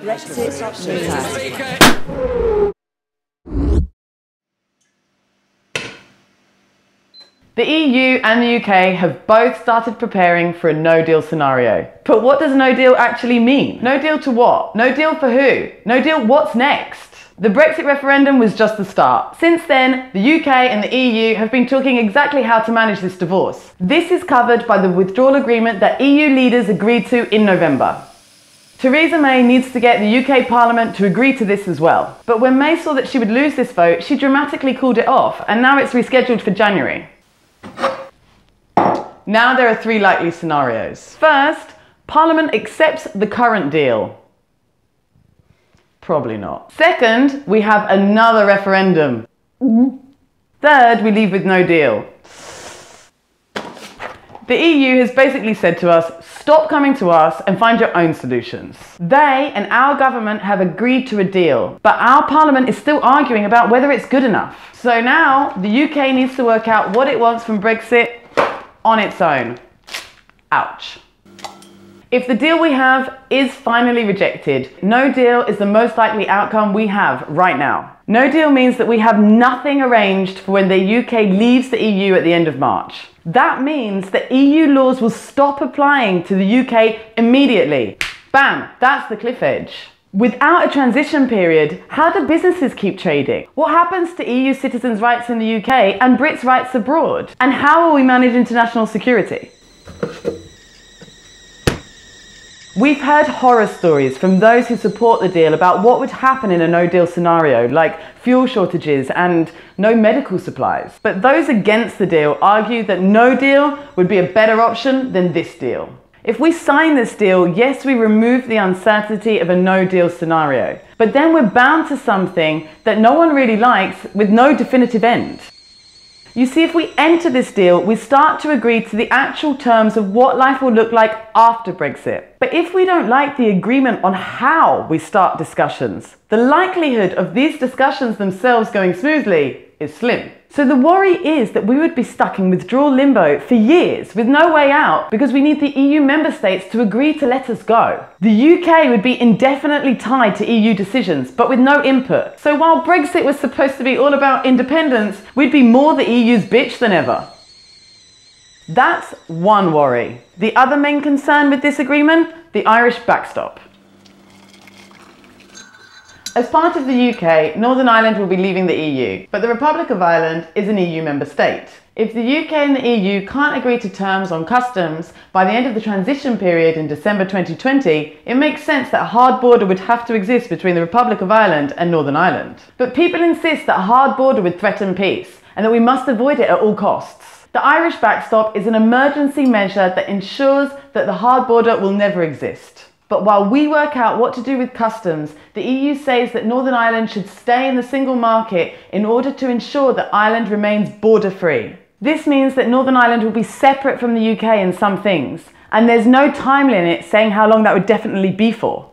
Brexit News. The EU and the UK have both started preparing for a no-deal scenario. But what does no deal actually mean? No deal to what? No deal for who? No deal what's next? The Brexit referendum was just the start. Since then, the UK and the EU have been talking exactly how to manage this divorce. This is covered by the withdrawal agreement that EU leaders agreed to in November. Theresa May needs to get the UK Parliament to agree to this as well. But when May saw that she would lose this vote, she dramatically called it off, and now it's rescheduled for January. Now there are three likely scenarios. First, Parliament accepts the current deal. Probably not. Second, we have another referendum. Third, we leave with no deal. The EU has basically said to us, stop coming to us and find your own solutions. They and our government have agreed to a deal, but our Parliament is still arguing about whether it's good enough. So now the UK needs to work out what it wants from Brexit on its own. Ouch. If the deal we have is finally rejected, no deal is the most likely outcome we have right now. No deal means that we have nothing arranged for when the UK leaves the EU at the end of March. That means that EU laws will stop applying to the UK immediately. Bam, that's the cliff edge. Without a transition period, how do businesses keep trading? What happens to EU citizens' rights in the UK and Brits' rights abroad? And how will we manage international security? We've heard horror stories from those who support the deal about what would happen in a no-deal scenario, like fuel shortages and no medical supplies. But those against the deal argue that no deal would be a better option than this deal. If we sign this deal, yes, we remove the uncertainty of a no-deal scenario. But then we're bound to something that no one really likes with no definitive end. You see, if we enter this deal, we start to agree to the actual terms of what life will look like after Brexit. But if we don't like the agreement on how we start discussions, the likelihood of these discussions themselves going smoothly is slim. So the worry is that we would be stuck in withdrawal limbo for years with no way out because we need the EU member states to agree to let us go. The UK would be indefinitely tied to EU decisions, but with no input. So while Brexit was supposed to be all about independence, we'd be more the EU's bitch than ever. That's one worry. The other main concern with this agreement, the Irish Backstop. As part of the UK, Northern Ireland will be leaving the EU, but the Republic of Ireland is an EU member state. If the UK and the EU can't agree to terms on customs by the end of the transition period in December 2020, it makes sense that a hard border would have to exist between the Republic of Ireland and Northern Ireland. But people insist that a hard border would threaten peace, and that we must avoid it at all costs. The Irish Backstop is an emergency measure that ensures that the hard border will never exist. But while we work out what to do with customs, the EU says that Northern Ireland should stay in the single market in order to ensure that Ireland remains border-free. This means that Northern Ireland will be separate from the UK in some things, and there's no time limit saying how long that would definitely be for.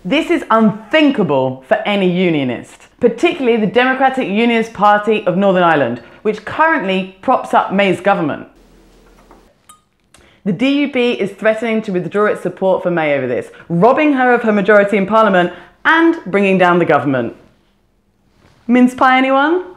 This is unthinkable for any unionist, particularly the Democratic Unionist Party of Northern Ireland, which currently props up May's government. The DUP is threatening to withdraw its support for May over this, robbing her of her majority in Parliament and bringing down the government. Mince pie, anyone?